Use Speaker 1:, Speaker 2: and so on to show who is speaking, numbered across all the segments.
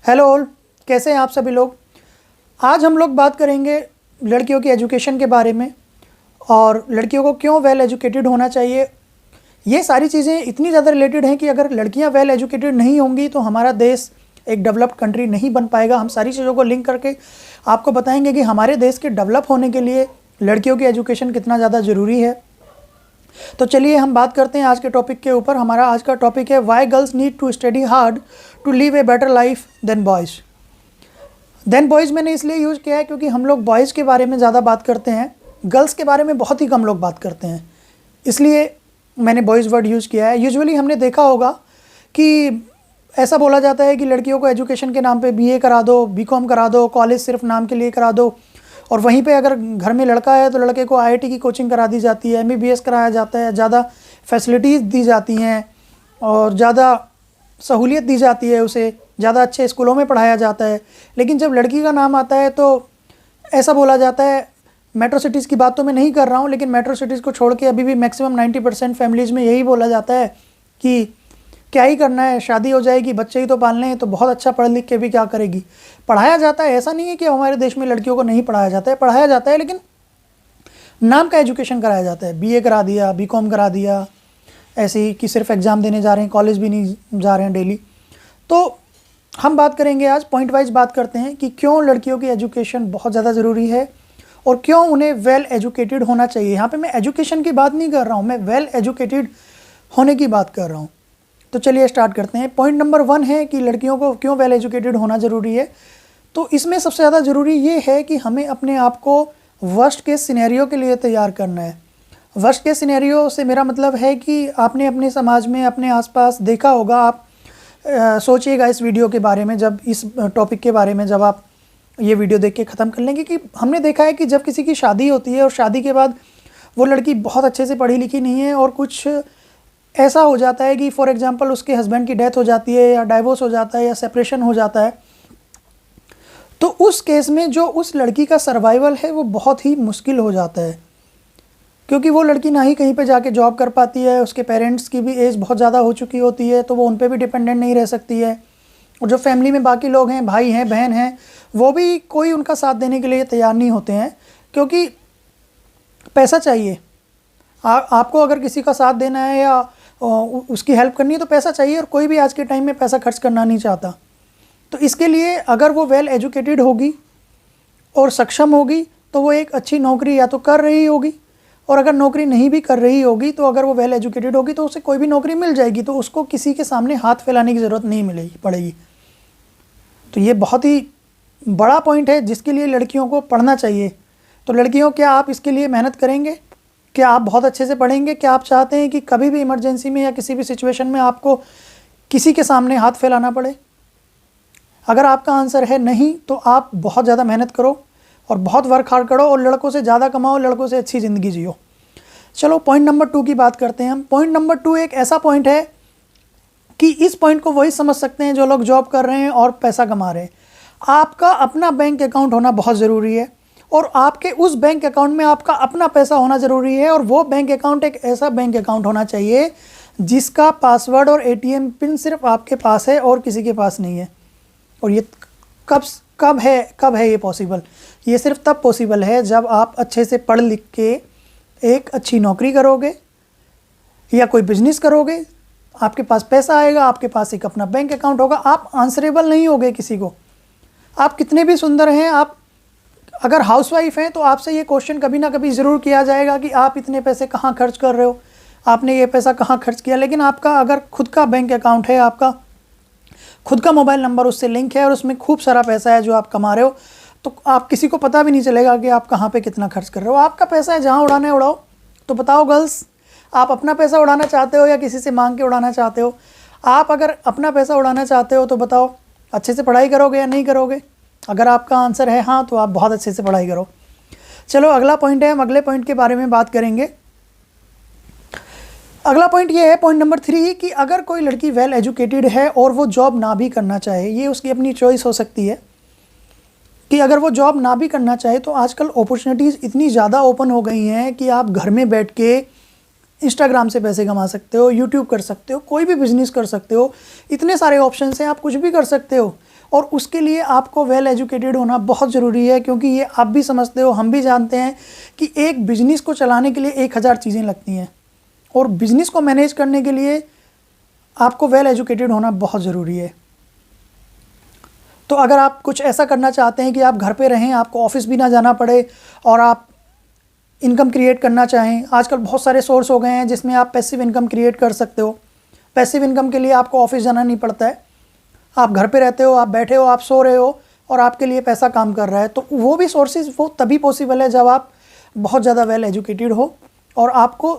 Speaker 1: Hello all, कैसे हैं आप सभी लोग। आज हम लोग बात करेंगे लड़कियों की एजुकेशन के बारे में और लड़कियों को क्यों वेल एजुकेटेड होना चाहिए। ये सारी चीज़ें इतनी ज़्यादा रिलेटेड हैं कि अगर लड़कियां वेल एजुकेटेड नहीं होंगी तो हमारा देश एक डेवलप्ड कंट्री नहीं बन पाएगा। हम सारी चीज़ों को लिंक करके आपको बताएंगे कि हमारे देश के डेवलप होने के लिए लड़कियों की एजुकेशन कितना ज़्यादा ज़रूरी है। तो चलिए हम बात करते हैं आज के टॉपिक के ऊपर। हमारा आज का टॉपिक है why girls need to study hard to live a better life then boys. Then boys मैंने इसलिए यूज़ किया है क्योंकि हम लोग बॉयज़ के बारे में ज़्यादा बात करते हैं, गर्ल्स के बारे में बहुत ही कम लोग बात करते हैं, इसलिए मैंने बॉयज़ वर्ड यूज़ किया है। यूजुअली हमने देखा होगा कि ऐसा बोला जाता है कि लड़कियों को एजुकेशन के नाम पे बीए करा दो, बीकॉम करा दो, कॉलेज सिर्फ नाम के लिए करा दो, और वहीं पे अगर घर में लड़का है तो लड़के को आईआईटी की कोचिंग करा दी जाती है, एमबीबीएस कराया जाता है, ज़्यादा फैसिलिटीज़ दी जाती हैं और ज़्यादा सहूलियत दी जाती है, उसे ज़्यादा अच्छे स्कूलों में पढ़ाया जाता है। लेकिन जब लड़की का नाम आता है तो ऐसा बोला जाता है, मेट्रो सिटीज़ की बात तो मैं नहीं कर रहा हूँ, लेकिन मेट्रो सिटीज़ को छोड़ के अभी भी मैक्सिमम 90% फैमिलीज़ में यही बोला जाता है कि क्या ही करना है, शादी हो जाएगी, बच्चे ही तो पालने हैं, तो बहुत अच्छा पढ़ लिख के भी क्या करेगी। पढ़ाया जाता है, ऐसा नहीं है कि हमारे देश में लड़कियों को नहीं पढ़ाया जाता है, पढ़ाया जाता है, लेकिन नाम का एजुकेशन कराया जाता है। बीए करा दिया, बीकॉम करा दिया, ऐसे ही कि सिर्फ एग्ज़ाम देने जा रहे हैं, कॉलेज भी नहीं जा रहे हैं डेली। तो हम बात करेंगे आज, पॉइंट वाइज बात करते हैं कि क्यों लड़कियों की एजुकेशन बहुत ज़्यादा ज़रूरी है और क्यों उन्हें वेल एजुकेटेड होना चाहिए। यहाँ पे मैं एजुकेशन की बात नहीं कर रहा हूँ, मैं वेल एजुकेटेड होने की बात कर रहा हूँ। तो चलिए स्टार्ट करते हैं। पॉइंट नंबर 1 है कि लड़कियों को क्यों वेल एजुकेटेड होना ज़रूरी है। तो इसमें सबसे ज़्यादा ज़रूरी ये है कि हमें अपने आप को वर्स्ट केस सिनेरियो के लिए तैयार करना है। वर्स्ट केस सिनेरियो से मेरा मतलब है कि आपने अपने समाज में, अपने आसपास देखा होगा, आप सोचिएगा इस वीडियो के बारे में, जब इस टॉपिक के बारे में जब आप ये वीडियो देख के ख़त्म कर लेंगे, कि हमने देखा है कि जब किसी की शादी होती है और शादी के बाद वो लड़की बहुत अच्छे से पढ़ी लिखी नहीं है और कुछ ऐसा हो जाता है कि फॉर एग्जांपल उसके हस्बैंड की डेथ हो जाती है या डाइवोर्स हो जाता है या सेपरेशन हो जाता है, तो उस केस में जो उस लड़की का सर्वाइवल है वो बहुत ही मुश्किल हो जाता है, क्योंकि वो लड़की ना ही कहीं पे जाके जॉब कर पाती है, उसके पेरेंट्स की भी एज बहुत ज़्यादा हो चुकी होती है तो वो उन पे भी डिपेंडेंट नहीं रह सकती है, और जो फैमिली में बाकी लोग हैं, भाई हैं, बहन हैं, वो भी कोई उनका साथ देने के लिए तैयार नहीं होते हैं, क्योंकि पैसा चाहिए। आपको अगर किसी का साथ देना है या उसकी हेल्प करनी है तो पैसा चाहिए, और कोई भी आज के टाइम में पैसा खर्च करना नहीं चाहता। तो इसके लिए अगर वो वेल एजुकेटेड होगी और सक्षम होगी तो वो एक अच्छी नौकरी या तो कर रही होगी, और अगर नौकरी नहीं भी कर रही होगी तो अगर वो वेल एजुकेटेड होगी तो उसे कोई भी नौकरी मिल जाएगी, तो उसको किसी के सामने हाथ फैलाने की ज़रूरत नहीं पड़ेगी। तो ये बहुत ही बड़ा पॉइंट है जिसके लिए लड़कियों को पढ़ना चाहिए। तो लड़कियों, क्या आप इसके लिए मेहनत करेंगे? क्या आप बहुत अच्छे से पढ़ेंगे? क्या आप चाहते हैं कि कभी भी इमरजेंसी में या किसी भी सिचुएशन में आपको किसी के सामने हाथ फैलाना पड़े? अगर आपका आंसर है नहीं तो आप बहुत ज़्यादा मेहनत करो और बहुत वर्क हार्ड करो और लड़कों से ज़्यादा कमाओ, लड़कों से अच्छी ज़िंदगी जियो। चलो पॉइंट नंबर 2 की बात करते हैं हम। पॉइंट नंबर 2 एक ऐसा पॉइंट है कि इस पॉइंट को वही समझ सकते हैं जो लोग जॉब कर रहे हैं और पैसा कमा रहे हैं। आपका अपना बैंक अकाउंट होना बहुत ज़रूरी है, और आपके उस बैंक अकाउंट में आपका अपना पैसा होना ज़रूरी है, और वो बैंक अकाउंट एक ऐसा बैंक अकाउंट होना चाहिए जिसका पासवर्ड और एटीएम पिन सिर्फ आपके पास है और किसी के पास नहीं है। और ये कब है ये पॉसिबल? ये सिर्फ तब पॉसिबल है जब आप अच्छे से पढ़ लिख के एक अच्छी नौकरी करोगे या कोई बिजनेस करोगे, आपके पास पैसा आएगा, आपके पास एक अपना बैंक अकाउंट होगा, आप आंसरेबल नहीं होगे किसी को। आप कितने भी सुंदर हैं, आप अगर हाउसवाइफ हैं तो आपसे ये क्वेश्चन कभी ना कभी ज़रूर किया जाएगा कि आप इतने पैसे कहाँ खर्च कर रहे हो, आपने ये पैसा कहाँ खर्च किया। लेकिन आपका अगर खुद का बैंक अकाउंट है, आपका खुद का मोबाइल नंबर उससे लिंक है और उसमें खूब सारा पैसा है जो आप कमा रहे हो, तो आप किसी को पता भी नहीं चलेगा कि आप कहाँ पे कितना खर्च कर रहे हो। आपका पैसा है, जहाँ उड़ाना है उड़ाओ। तो बताओ गर्ल्स, आप अपना पैसा उड़ाना चाहते हो या किसी से मांग के उड़ाना चाहते हो? आप अगर अपना पैसा उड़ाना चाहते हो तो बताओ, अच्छे से पढ़ाई करोगे या नहीं करोगे? अगर आपका आंसर है हाँ, तो आप बहुत अच्छे से पढ़ाई करो। चलो अगला पॉइंट है, हम अगले पॉइंट के बारे में बात करेंगे। अगला पॉइंट ये है, पॉइंट नंबर 3, कि अगर कोई लड़की वेल एजुकेटेड है और वो जॉब ना भी करना चाहे, ये उसकी अपनी चॉइस हो सकती है कि अगर वो जॉब ना भी करना चाहे, तो आजकल अपॉर्चुनिटीज़ इतनी ज़्यादा ओपन हो गई हैं कि आप घर में बैठ के इंस्टाग्राम से पैसे कमा सकते हो, यूट्यूब कर सकते हो, कोई भी बिज़नेस कर सकते हो, इतने सारे ऑप्शन हैं, आप कुछ भी कर सकते हो। और उसके लिए आपको वेल एजुकेटेड होना बहुत ज़रूरी है, क्योंकि ये आप भी समझते हो, हम भी जानते हैं कि एक बिज़नेस को चलाने के लिए 1000 चीज़ें लगती हैं, और बिज़नेस को मैनेज करने के लिए आपको वेल एजुकेटेड होना बहुत ज़रूरी है। तो अगर आप कुछ ऐसा करना चाहते हैं कि आप घर पे रहें, आपको ऑफिस भी ना जाना पड़े, और आप इनकम क्रिएट करना चाहें, आजकल बहुत सारे सोर्स हो गए हैं जिसमें आप पैसिव इनकम क्रिएट कर सकते हो। पैसिव इनकम के लिए आपको ऑफिस जाना नहीं पड़ता है, आप घर पे रहते हो, आप बैठे हो, आप सो रहे हो, और आपके लिए पैसा काम कर रहा है। तो वो भी सोर्सेज वो तभी पॉसिबल है जब आप बहुत ज़्यादा वेल एजुकेटेड हो और आपको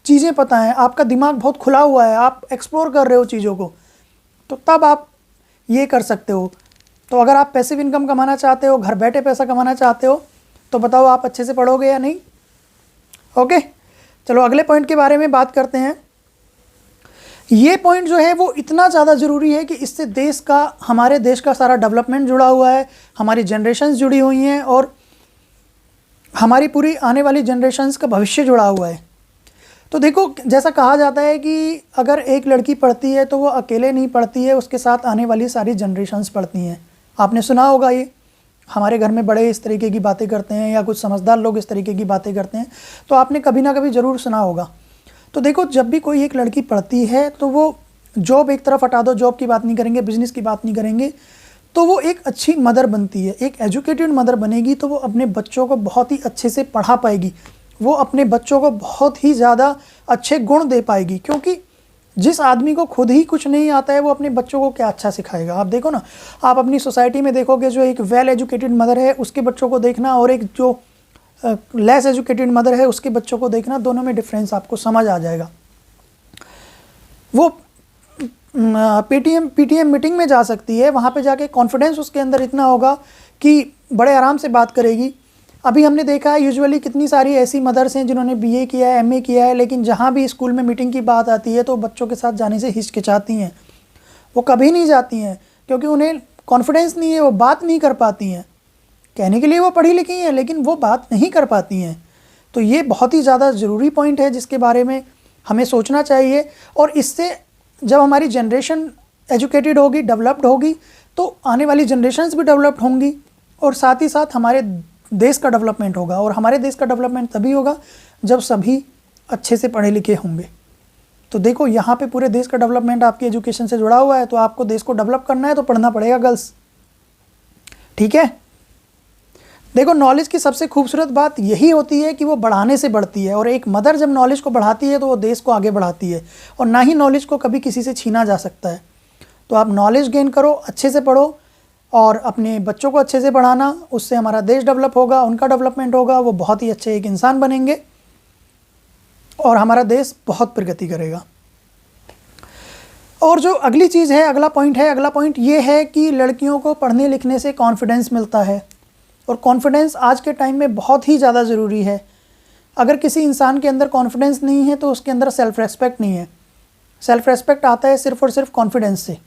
Speaker 1: चीज़ें पता हैं, आपका दिमाग बहुत खुला हुआ है, आप एक्सप्लोर कर रहे हो चीज़ों को, तो तब आप ये कर सकते हो। तो अगर आप पैसिव इनकम कमाना चाहते हो, घर बैठे पैसा कमाना चाहते हो, तो बताओ आप अच्छे से पढ़ोगे या नहीं? ओके, चलो अगले पॉइंट के बारे में बात करते हैं। ये पॉइंट जो है वो इतना ज़्यादा ज़रूरी है कि इससे देश का, हमारे देश का सारा डेवलपमेंट जुड़ा हुआ है, हमारी जनरेशन्स जुड़ी हुई हैं, और हमारी पूरी आने वाली जनरेशन्स का भविष्य जुड़ा हुआ है। तो देखो, जैसा कहा जाता है कि अगर एक लड़की पढ़ती है तो वो अकेले नहीं पढ़ती है, उसके साथ आने वाली सारी जनरेशन्स पढ़ती हैं। आपने सुना होगा, ये हमारे घर में बड़े इस तरीके की बातें करते हैं, या कुछ समझदार लोग इस तरीके की बातें करते हैं, तो आपने कभी ना कभी ज़रूर सुना होगा। तो देखो, जब भी कोई एक लड़की पढ़ती है तो वो जॉब एक तरफ हटा दो, जॉब की बात नहीं करेंगे, बिजनेस की बात नहीं करेंगे, तो वो एक अच्छी मदर बनती है। एक एजुकेटेड मदर बनेगी तो वो अपने बच्चों को बहुत ही अच्छे से पढ़ा पाएगी, वो अपने बच्चों को बहुत ही ज़्यादा अच्छे गुण दे पाएगी, क्योंकि जिस आदमी को खुद ही कुछ नहीं आता है वो अपने बच्चों को क्या अच्छा सिखाएगा। आप देखो ना, आप अपनी सोसाइटी में देखोगे, जो एक वेल एजुकेटेड मदर है उसके बच्चों को देखना, और एक जो लेस एजुकेटेड मदर है उसके बच्चों को देखना, दोनों में डिफरेंस आपको समझ आ जाएगा। वो पीटीएम मीटिंग में जा सकती है, वहाँ पे जाके कॉन्फिडेंस उसके अंदर इतना होगा कि बड़े आराम से बात करेगी। अभी हमने देखा है यूजुअली कितनी सारी ऐसी मदर्स हैं जिन्होंने बीए किया है, एमए किया है, लेकिन जहाँ भी स्कूल में मीटिंग की बात आती है तो बच्चों के साथ जाने से हिचकिचाती हैं, वो कभी नहीं जाती हैं, क्योंकि उन्हें कॉन्फिडेंस नहीं है, वो बात नहीं कर पाती हैं। कहने के लिए वो पढ़ी लिखी हैं, लेकिन वो बात नहीं कर पाती हैं। तो ये बहुत ही ज़्यादा ज़रूरी पॉइंट है जिसके बारे में हमें सोचना चाहिए, और इससे जब हमारी जनरेशन एजुकेटेड होगी, डेवलप्ड होगी, तो आने वाली जनरेशन्स भी डेवलप्ड होंगी, और साथ ही साथ हमारे देश का डेवलपमेंट होगा। और हमारे देश का डेवलपमेंट तभी होगा जब सभी अच्छे से पढ़े लिखे होंगे। तो देखो, यहाँ पे पूरे देश का डेवलपमेंट आपकी एजुकेशन से जुड़ा हुआ है, तो आपको देश को डेवलप करना है तो पढ़ना पड़ेगा गर्ल्स, ठीक है। देखो, नॉलेज की सबसे खूबसूरत बात यही होती है कि वो बढ़ाने से बढ़ती है, और एक मदर जब नॉलेज को बढ़ाती है तो वो देश को आगे बढ़ाती है, और ना ही नॉलेज को कभी किसी से छीना जा सकता है। तो आप नॉलेज गेन करो, अच्छे से पढ़ो, और अपने बच्चों को अच्छे से पढ़ाना, उससे हमारा देश डेवलप होगा, उनका डेवलपमेंट होगा, वो बहुत ही अच्छे एक इंसान बनेंगे, और हमारा देश बहुत प्रगति करेगा। और जो अगली चीज़ है, अगला पॉइंट ये है कि लड़कियों को पढ़ने लिखने से कॉन्फिडेंस मिलता है, और कॉन्फिडेंस आज के टाइम में बहुत ही ज़्यादा ज़रूरी है। अगर किसी इंसान के अंदर कॉन्फिडेंस नहीं है तो उसके अंदर सेल्फ़ रेस्पेक्ट नहीं है। सेल्फ़ रेस्पेक्ट आता है सिर्फ़ और सिर्फ कॉन्फिडेंस से,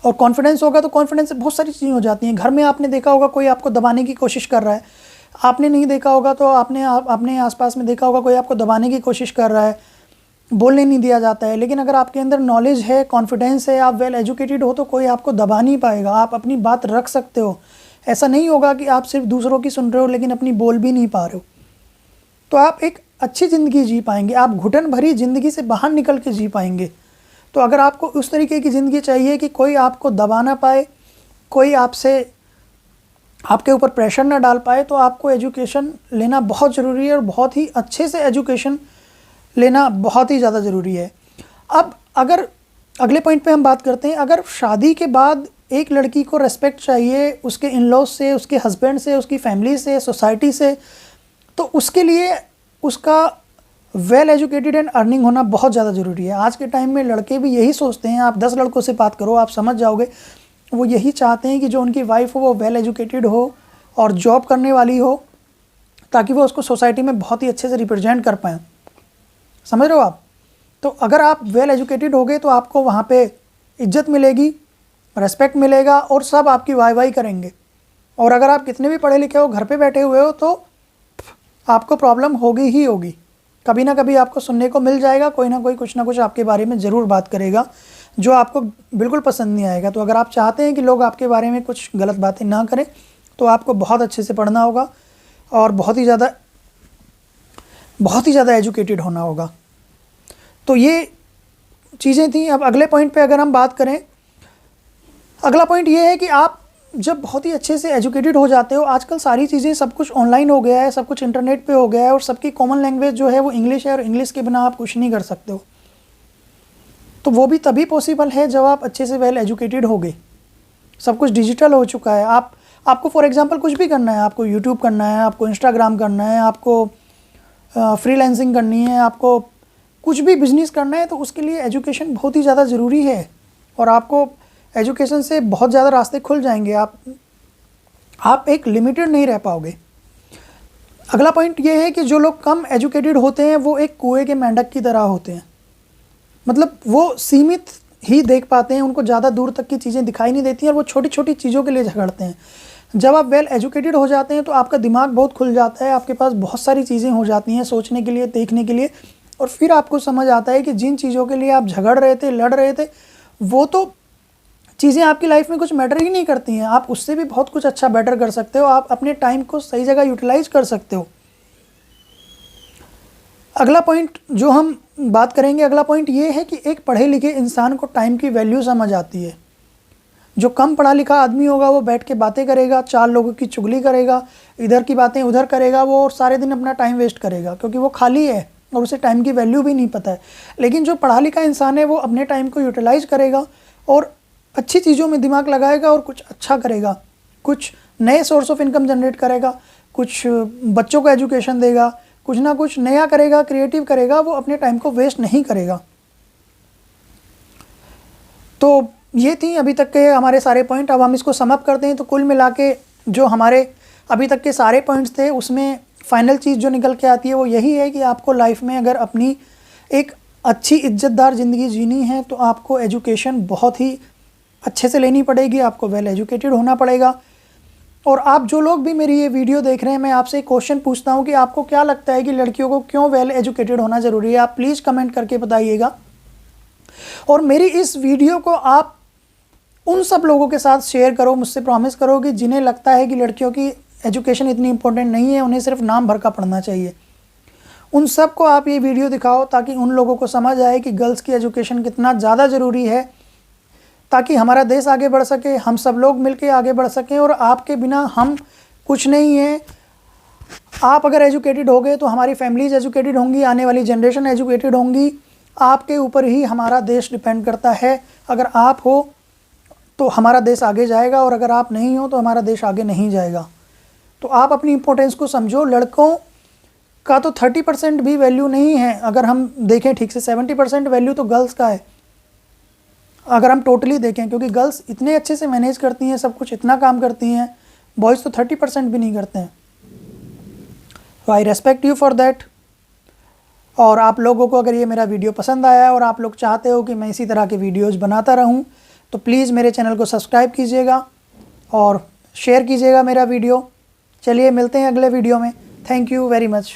Speaker 1: और कॉन्फिडेंस होगा तो कॉन्फिडेंस से बहुत सारी चीज़ें हो जाती हैं। घर में आपने देखा होगा कोई आपको दबाने की कोशिश कर रहा है, आपने नहीं देखा होगा तो आपने अपने आसपास में देखा होगा कोई आपको दबाने की कोशिश कर रहा है, बोलने नहीं दिया जाता है। लेकिन अगर आपके अंदर नॉलेज है, कॉन्फिडेंस है, आप वेल एजुकेटेड हो, तो कोई आपको दबा नहीं पाएगा, आप अपनी बात रख सकते हो। ऐसा नहीं होगा कि आप सिर्फ दूसरों की सुन रहे हो लेकिन अपनी बोल भी नहीं पा रहे हो। तो आप एक अच्छी ज़िंदगी जी पाएंगे, आप घुटन भरी ज़िंदगी से बाहर निकल के जी पाएंगे। तो अगर आपको उस तरीके की ज़िंदगी चाहिए कि कोई आपको दबा ना पाए, कोई आपके ऊपर प्रेशर ना डाल पाए, तो आपको एजुकेशन लेना बहुत ज़रूरी है, और बहुत ही अच्छे से एजुकेशन लेना बहुत ही ज़्यादा ज़रूरी है। अब अगर अगले पॉइंट पे हम बात करते हैं, अगर शादी के बाद एक लड़की को रेस्पेक्ट चाहिए उसके इन लॉज से, उसके हस्बैंड से, उसकी फैमिली से, सोसाइटी से, तो उसके लिए उसका वेल एजुकेटेड एंड अर्निंग होना बहुत ज़्यादा ज़रूरी है। आज के टाइम में लड़के भी यही सोचते हैं, आप 10 लड़कों से बात करो आप समझ जाओगे, वो यही चाहते हैं कि जो उनकी वाइफ हो वो वेल एजुकेटेड हो और जॉब करने वाली हो, ताकि वो उसको सोसाइटी में बहुत ही अच्छे से रिप्रेजेंट कर पाएँ। समझ रहे हो आप? तो अगर आप वेल एजुकेटेड होगे तो आपको वहाँ पे इज्जत मिलेगी, रेस्पेक्ट मिलेगा, और सब आपकी वाई करेंगे। और अगर आप कितने भी पढ़े लिखे हो, घर पे बैठे हुए हो, तो आपको प्रॉब्लम होगी ही होगी। कभी ना कभी आपको सुनने को मिल जाएगा, कोई ना कोई कुछ ना कुछ आपके बारे में ज़रूर बात करेगा, जो आपको बिल्कुल पसंद नहीं आएगा। तो अगर आप चाहते हैं कि लोग आपके बारे में कुछ गलत बातें ना करें तो आपको बहुत अच्छे से पढ़ना होगा और बहुत ही ज़्यादा एजुकेटेड होना होगा। तो ये चीज़ें थी। अब अगले पॉइंट पे अगर हम बात करें, अगला पॉइंट ये है कि आप जब बहुत ही अच्छे से एजुकेटेड हो जाते हो, आजकल सारी चीज़ें सब कुछ ऑनलाइन हो गया है, सब कुछ इंटरनेट पे हो गया है और सबकी कॉमन लैंग्वेज जो है वो इंग्लिश है और इंग्लिश के बिना आप कुछ नहीं कर सकते हो। तो वो भी तभी पॉसिबल है जब आप अच्छे से वेल एजुकेटेड होगे। सब कुछ डिजिटल हो चुका है। आपको फॉर एग्जांपल कुछ भी करना है, आपको यूट्यूब करना है, आपको इंस्टाग्राम करना है, आपको फ्रीलांसिंग करनी है, आपको कुछ भी बिजनेस करना है, तो उसके लिए एजुकेशन बहुत ही ज़्यादा ज़रूरी है और आपको एजुकेशन से बहुत ज़्यादा रास्ते खुल जाएंगे। आप एक लिमिटेड नहीं रह पाओगे। अगला पॉइंट ये है कि जो लोग कम एजुकेटेड होते हैं वो एक कुएं के मेंढक की तरह होते हैं। मतलब वो सीमित ही देख पाते हैं, उनको ज़्यादा दूर तक की चीज़ें दिखाई नहीं देती हैं और वो छोटी छोटी चीज़ों के लिए झगड़ते हैं। जब आप वेल एजुकेटेड हो जाते हैं तो आपका दिमाग बहुत खुल जाता है, आपके पास बहुत सारी चीज़ें हो जाती हैं सोचने के लिए, देखने के लिए, और फिर आपको समझ आता है कि जिन चीज़ों के लिए आप झगड़ रहे थे, लड़ रहे थे, वो तो चीज़ें आपकी लाइफ में कुछ मैटर ही नहीं करती हैं। आप उससे भी बहुत कुछ अच्छा बेटर कर सकते हो। आप अपने टाइम को सही जगह यूटिलाइज कर सकते हो। अगला पॉइंट जो हम बात करेंगे, अगला पॉइंट ये है कि एक पढ़े लिखे इंसान को टाइम की वैल्यू समझ आती है। जो कम पढ़ा लिखा आदमी होगा वो बैठ के बातें करेगा, 4 लोगों की चुगली करेगा, इधर की बातें उधर करेगा, वो सारे दिन अपना टाइम वेस्ट करेगा क्योंकि वो खाली है और उसे टाइम की वैल्यू भी नहीं पता है। लेकिन जो पढ़ा लिखा इंसान है वो अपने टाइम को यूटिलाइज करेगा और अच्छी चीज़ों में दिमाग लगाएगा और कुछ अच्छा करेगा, कुछ नए सोर्स ऑफ इनकम जनरेट करेगा, कुछ बच्चों को एजुकेशन देगा, कुछ ना कुछ नया करेगा, क्रिएटिव करेगा, वो अपने टाइम को वेस्ट नहीं करेगा। तो ये थी अभी तक के हमारे सारे पॉइंट। अब हम इसको सम अप करते हैं। तो कुल मिला के जो हमारे अभी तक के सारे पॉइंट्स थे उसमें फाइनल चीज़ जो निकल के आती है वो यही है कि आपको लाइफ में अगर अपनी एक अच्छी इज्जतदार ज़िंदगी जीनी है तो आपको एजुकेशन बहुत ही अच्छे से लेनी पड़ेगी, आपको वेल एजुकेटेड होना पड़ेगा। और आप जो लोग भी मेरी ये वीडियो देख रहे हैं, मैं आपसे एक क्वेश्चन पूछता हूँ कि आपको क्या लगता है कि लड़कियों को क्यों वेल एजुकेटेड होना ज़रूरी है? आप प्लीज़ कमेंट करके बताइएगा। और मेरी इस वीडियो को आप उन सब लोगों के साथ शेयर करो, मुझसे प्रॉमिस करो कि जिन्हें लगता है कि लड़कियों की एजुकेशन इतनी इंपॉर्टेंट नहीं है, उन्हें सिर्फ नाम भर का पढ़ना चाहिए। उन सब को आप ये वीडियो दिखाओ ताकि उन लोगों को समझ आए कि गर्ल्स की एजुकेशन कितना ज़्यादा ज़रूरी है, ताकि हमारा देश आगे बढ़ सके, हम सब लोग मिलकर आगे बढ़ सकें। और आपके बिना हम कुछ नहीं हैं। आप अगर एजुकेटेड हो गए तो हमारी फैमिलीज एजुकेटेड होंगी, आने वाली जनरेशन एजुकेटेड होंगी। आपके ऊपर ही हमारा देश डिपेंड करता है। अगर आप हो तो हमारा देश आगे जाएगा और अगर आप नहीं हो तो हमारा देश आगे नहीं जाएगा। तो आप अपनी इंपॉर्टेंस को समझो। लड़कों का तो 30% भी वैल्यू नहीं है, अगर हम देखें ठीक से 70% वैल्यू तो गर्ल्स का है अगर हम टोटली देखें, क्योंकि गर्ल्स इतने अच्छे से मैनेज करती हैं, सब कुछ इतना काम करती हैं, बॉयज़ तो 30% भी नहीं करते हैं। तो आई रेस्पेक्ट यू फॉर दैट। और आप लोगों को अगर ये मेरा वीडियो पसंद आया है और आप लोग चाहते हो कि मैं इसी तरह के वीडियोज़ बनाता रहूँ तो प्लीज़ मेरे चैनल को सब्सक्राइब कीजिएगा और शेयर कीजिएगा मेरा वीडियो। चलिए मिलते हैं अगले वीडियो में। Thank you very much.